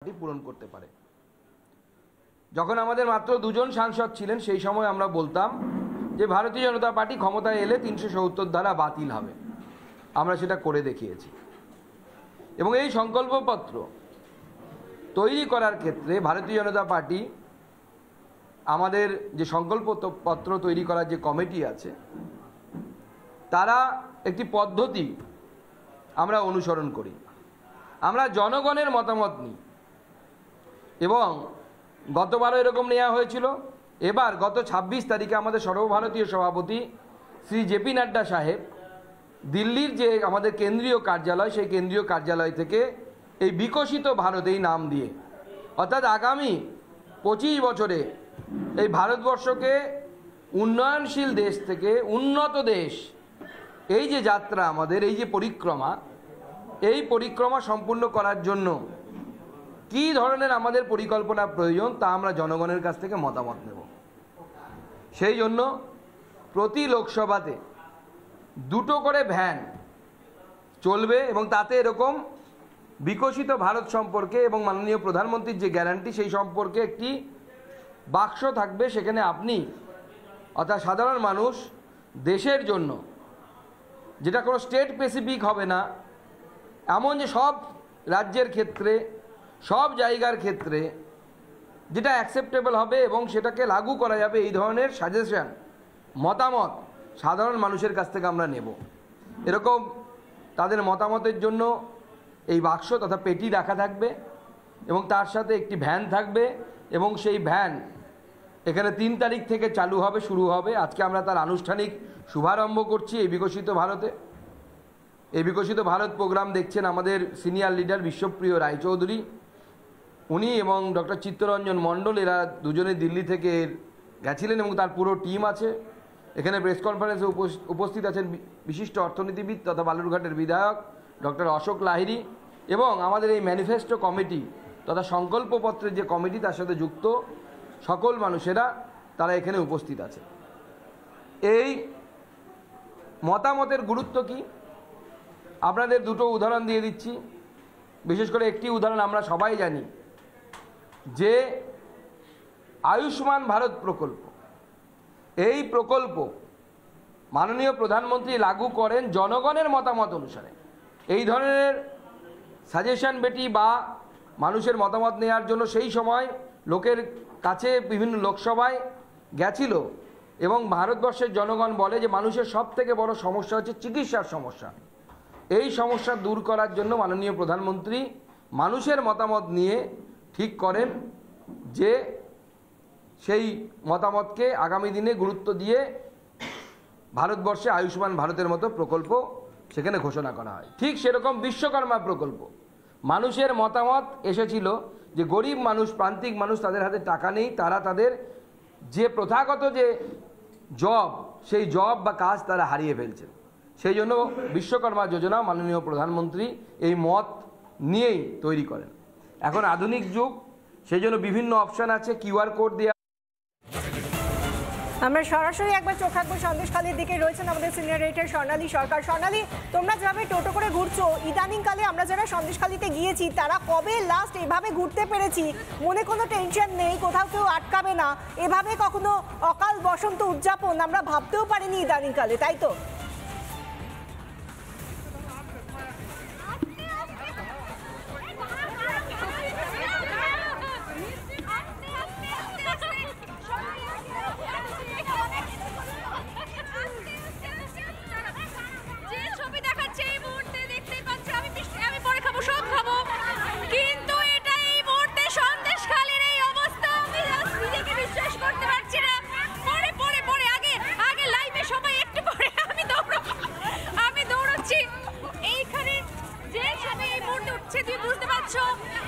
পূরণ করতে পারে। যখন আমাদের মাত্র দুজন সাংসদ ছিলেন সেই সময় আমরা বলতাম যে ভারতীয় জনতা পার্টি ক্ষমতায় এলে ৩৭০ ধারা বাতিল হবে। আমরা সেটা করে দেখিয়েছি এবং এই সংকল্পপত্র তৈরি করার ক্ষেত্রে ভারতীয় জনতা পার্টি আমাদের যে সংকল্পপত্র তৈরি করার যে কমিটি আছে তারা একটি পদ্ধতি আমরা অনুসরণ করি। আমরা জনগণের মতামত নিই এবং গতবারও এরকম নেওয়া হয়েছিল। এবার গত ২৬ তারিখে আমাদের সর্বভারতীয় সভাপতি শ্রী জেপি নাড্ডা সাহেব দিল্লির যে আমাদের কেন্দ্রীয় কার্যালয় সেই কেন্দ্রীয় কার্যালয় থেকে এই বিকশিত ভারত এই নাম দিয়ে অর্থাৎ আগামী ২৫ বছরে এই ভারতবর্ষকে উন্নয়নশীল দেশ থেকে উন্নত দেশ এই যে যাত্রা আমাদের এই যে পরিক্রমা সম্পূর্ণ করার জন্য কী ধরনের আমাদের পরিকল্পনা প্রয়োজন তা আমরা জনগণের কাছ থেকে মতামত নেব। সেই জন্য প্রতি লোকসভাতে 2টো করে ভ্যান চলবে এবং তাতে এরকম বিকশিত ভারত সম্পর্কে এবং মাননীয় প্রধানমন্ত্রীর যে গ্যারান্টি সেই সম্পর্কে একটি বাক্স থাকবে। সেখানে আপনি অর্থাৎ সাধারণ মানুষ দেশের জন্য যেটা কোনো স্টেট স্পেসিফিক হবে না, এমন যে সব রাজ্যের ক্ষেত্রে সব জায়গার ক্ষেত্রে যেটা অ্যাকসেপ্টেবল হবে এবং সেটাকে লাগু করা যাবে এই ধরনের সাজেশন মতামত সাধারণ মানুষের কাছ থেকে আমরা নেব। এরকম তাদের মতামতের জন্য এই বাক্স তথা পেটি রাখা থাকবে এবং তার সাথে একটি ভ্যান থাকবে এবং সেই ভ্যান এখানে ৩ তারিখ থেকে চালু হবে, শুরু হবে। আজকে আমরা তার আনুষ্ঠানিক শুভারম্ভ করছি এই বিকশিত ভারতে। এই বিকশিত ভারত প্রোগ্রাম দেখছেন আমাদের সিনিয়র লিডার বিশ্বপ্রিয় রায়চৌধুরী, উনি এবং ডক্টর চিত্তরঞ্জন মণ্ডল, এরা দুজনে দিল্লি থেকে গেছিলেন এবং তার পুরো টিম আছে। এখানে প্রেস কনফারেন্সে উপস্থিত আছেন বিশিষ্ট অর্থনীতিবিদ তথা বালুরঘাটের বিধায়ক ডক্টর অশোক লাহিড়ী এবং আমাদের এই ম্যানিফেস্টো কমিটি তথা সংকল্পপত্রের যে কমিটি তার সাথে যুক্ত সকল মানুষেরা তারা এখানে উপস্থিত আছে। এই মতামতের গুরুত্ব কি আপনাদের 2টো উদাহরণ দিয়ে দিচ্ছি। বিশেষ করে একটি উদাহরণ আমরা সবাই জানি যে আয়ুষ্মান ভারত প্রকল্প, এই প্রকল্প মাননীয় প্রধানমন্ত্রী লাগু করেন জনগণের মতামত অনুসারে। এই ধরনের সাজেশন বেটি বা মানুষের মতামত নেওয়ার জন্য সেই সময় লোকের কাছে বিভিন্ন লোকসভায় গেছিল এবং ভারতবর্ষের জনগণ বলে যে মানুষের সবথেকে বড় সমস্যা হচ্ছে চিকিৎসার সমস্যা। এই সমস্যা দূর করার জন্য মাননীয় প্রধানমন্ত্রী মানুষের মতামত নিয়ে ঠিক করেন যে সেই মতামতকে আগামী দিনে গুরুত্ব দিয়ে ভারতবর্ষে আয়ুষ্মান ভারতের মতো প্রকল্প সেখানে ঘোষণা করা হয়। ঠিক সেরকম বিশ্বকর্মা প্রকল্প, মানুষের মতামত এসেছিল যে গরিব মানুষ, প্রান্তিক মানুষ, তাদের হাতে টাকা নেই, তারা তাদের যে প্রথাগত যে জব সেই জব বা কাজ তারা হারিয়ে ফেলছেন। সেই জন্য বিশ্বকর্মা যোজনা মাননীয় প্রধানমন্ত্রী এই মত নিয়েই তৈরি করেন। এখন আধুনিক যুগ, সেই জন্য বিভিন্ন অপশান আছে, কিউআর কোড দেওয়া। আমরা সরাসরি একবার চোখ রাখবো সন্দেশখালীর দিকে। রয়েছেন আমাদের সিনিয়র এডিটর স্বর্ণালী সরকার। স্বর্ণালী, তোমরা যেভাবে টোটো করে ঘুরছো, ইদানিংকালে আমরা যারা সন্দেশখালীতে গিয়েছি তারা কবে লাস্ট এভাবে ঘুরতে পেরেছি? মনে কোনো টেনশন নেই, কোথাও কেউ আটকাবে না, এভাবে কখনো অকাল বসন্ত উদযাপন আমরা ভাবতেও পারিনি ইদানিংকালে, তাই তো?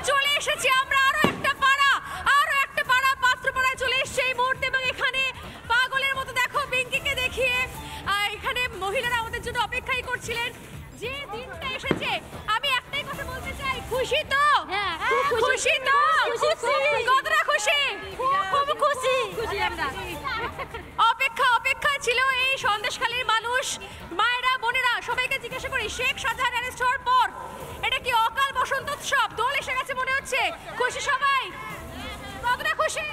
চলে এসেছি আমরা আরো একটা পাড়া পাত্রপাড়ায় চলে এসেছে এই মুহূর্তে এবং এখানে পাগলের মতো দেখো পিঙ্কিকে দেখিয়ে এখানে মহিলারা আমাদের জন্য অপেক্ষাই করছিলেন। যে দিনটা এসেছে আমি একটাই কথা বলতে চাই, খুশি তো? খুশি তো? কতটা খুশি? খুব খুশি। অপেক্ষা ছিল এই সন্দেশখালীর মানুষ, মায়েরা, বোনেরা। সবাইকে জিজ্ঞাসা করি, শেখ শাহজাহান অ্যারেস্ট হওয়ার পর এটা কি অকাল বসন্ত উৎসব, দোল এসে গেছে মনে হচ্ছে। খুশি সবাই? কতটা খুশি?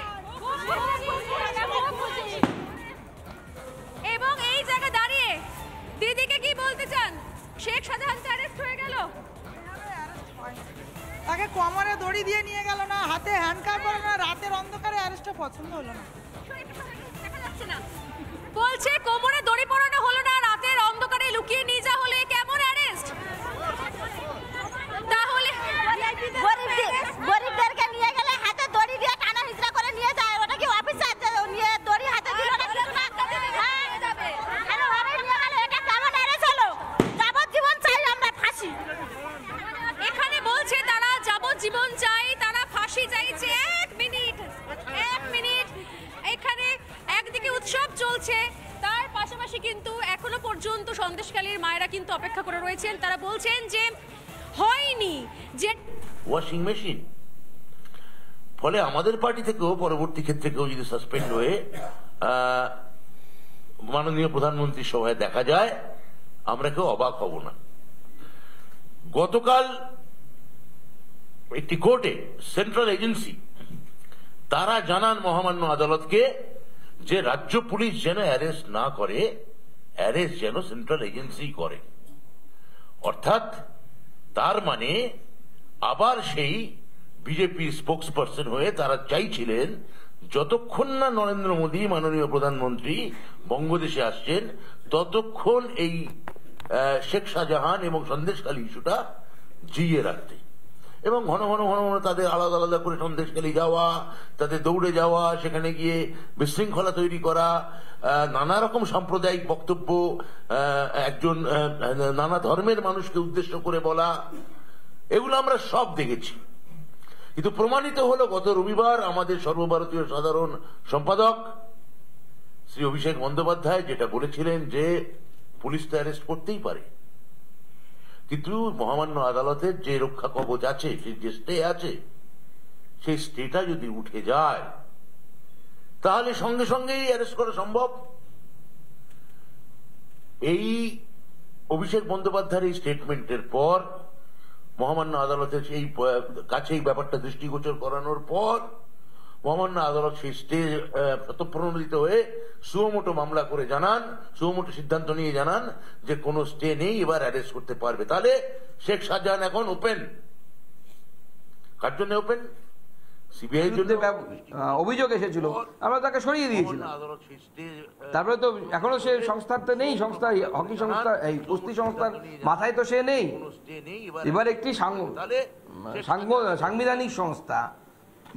এবং এই জায়গায় দাঁড়িয়ে দিদিকে কি বলতে চান? শেখ শাহজাহান অ্যারেস্ট হয়ে গেল, তাকে কোমরে দড়ি দিয়ে নিয়ে গেল না, হাতে হ্যান্ডকাপ পরে না, রাতের অন্ধকারে অ্যারেস্টটা পছন্দ হলো না। দেখা যাচ্ছে না। বলছে কোমরে দড়ি পরানো হলো না, রাতের অন্ধকারে লুকিয়ে নিয়ে যাওয়া হলে কেমন অ্যারেস্ট? তাহলে গরিবদেরকে নিয়ে গেলে হাতে দড়ি দিয়ে টানা হিচড়া করে নিয়ে যায়, ওটা কি অফিসার নিয়ে দড়ি হাতে দিল না কিছু না? ভালোভাবে নিয়ে গেল, এটা কেমন অ্যারেস্ট হলো? যাবজ্জীবন চাই আমরা, ফাঁসি। এখানে বলছে তারা যাবজ্জীবন চাই, তারা ফাঁসি চাইছে। এক মিনিট। এখানে একদিকে উৎসব চলছে, তার পাশাপাশি কিন্তু এখনো পর্যন্ত সন্দেশখালীর মায়েরা কিন্তু অপেক্ষা করে রয়েছেন। তারা বলছেন যে হয়নি, যে ওয়াশিং মেশিন। ফলে আমাদের পার্টি থেকেও পরবর্তী ক্ষেত্রে কেউ যদি সাসপেন্ড হয়ে মাননীয় প্রধানমন্ত্রীর সভায় দেখা যায়, আমরা কেউ অবাক হব না। গতকাল একটি কোর্টে সেন্ট্রাল এজেন্সি তারা জানান মহামান্য আদালতকে যে রাজ্য পুলিশ যেন অ্যারেস্ট না করে, অ্যারেস্ট যেন সেন্ট্রাল এজেন্সি করে। অর্থাৎ তার মানে আবার সেই বিজেপি স্পোক্সপারসন হয়ে তারা চাইছিলেন যতক্ষণ না নরেন্দ্র মোদী মাননীয় প্রধানমন্ত্রী বঙ্গদেশে আসছেন, ততক্ষণ এই শেখ শাহজাহান এবং সন্দেশখালী ইস্যুটা জিইয়ে রাখতে, এবং ঘন ঘন তাদের আলাদা আলাদা করে সন্দেশখালী যাওয়া, তাদের দৌড়ে যাওয়া, সেখানে গিয়ে বিশৃঙ্খলা তৈরি করা, নানা রকম সাম্প্রদায়িক বক্তব্য একজন নানা ধর্মের মানুষকে উদ্দেশ্য করে বলা, এগুলো আমরা সব দেখেছি। কিন্তু প্রমাণিত হলো গত রবিবার আমাদের সর্বভারতীয় সাধারণ সম্পাদক শ্রী অভিষেক বন্দ্যোপাধ্যায় যেটা বলেছিলেন যে পুলিশ তো অ্যারেস্ট করতেই পারে, কিন্তু মহামান্য আদালতের যে রক্ষা কবচ আছে, যে স্টে আছে, সেই স্টেটা যদি উঠে যায় তাহলে সঙ্গে সঙ্গেই অ্যারেস্ট করা সম্ভব। এই অভিষেক বন্দ্যোপাধ্যায়ের এই স্টেটমেন্টের পর মহামান্য আদালতের সেই কাছে এই ব্যাপারটা দৃষ্টিগোচর করানোর পর মহামান্য আদালত সেই স্টে স্বতঃপ্রণোদিত হয়ে সুমোটো মামলা করে জানান, সুমোটো সিদ্ধান্ত নিয়ে জানান যে কোনো স্টে নেই, এবার অ্যারেস্ট করতে পারবে। তাহলে শেখ শাহজাহান এখন ওপেন। কার জন্য ওপেন? সিবিআই জন্য। অভিযোগ এসেছিল, আমরা তাকে সরিয়ে দিয়েছিলাম। তারপরে তো এখনো সে সংস্থাতে নেই, সংস্থা হকি সংস্থা, এই কুস্তি সংস্থার মাথায় তো সে নেই। এবার একটি সাংবিধানিক সংস্থা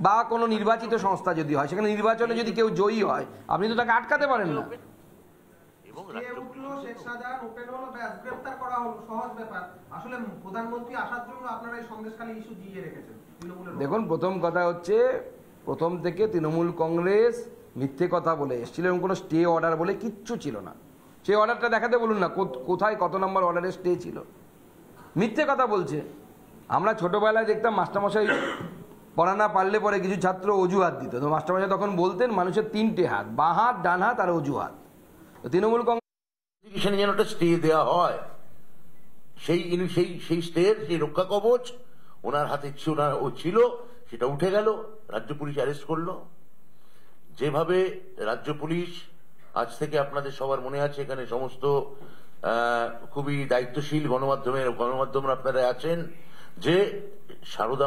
বা কোনো নির্বাচিত সংস্থা যদি হয়, সেখানে নির্বাচনে যদি কেউ জয়ী হয়, আপনি তো তাকে আটকাতে পারেন না। শেখ শাহজাহান ওপেন হলো, গ্রেফতার করা হলো, সহজ ব্যাপার। আসলে প্রধানমন্ত্রী আসার জন্য আপনারা এই সন্দেশখালী ইস্যু জিইয়ে রেখেছেন। দেখুন, প্রথম কথা হচ্ছে, প্রথম থেকে তৃণমূল কংগ্রেস মিথ্যে কথা বলে এসেছিল এবং কোনো স্টে অর্ডার বলে কিচ্ছু ছিল না। সেই অর্ডারটা দেখাতে বলুন না, কোথায় কত নম্বর অর্ডারে স্টে ছিল। মিথ্যে কথা বলছে। আমরা ছোটবেলায় দেখতাম মাস্টারমশাই পড়া না পারলে পরে কিছু ছাত্র অজুহাত দিত, তো মাস্টারমশাই তখন বলতেন মানুষের তিনটে হাত, বাঁ হাত, ডান হাত আর অজুহাত। তো তৃণমূল কংগ্রেস যেন একটা স্টে দেওয়া হয়, সেই স্টের সেই রক্ষা কবচ ওনার হাতে ছিল, সেটা উঠে গেল, রাজ্য পুলিশ অ্যারেস্ট করলো। যেভাবে রাজ্য পুলিশ আজ থেকে আপনাদের সবার মনে আছে, এখানে সমস্ত খুবই দায়িত্বশীল গণমাধ্যম আপনারা আছেন, যে সারদা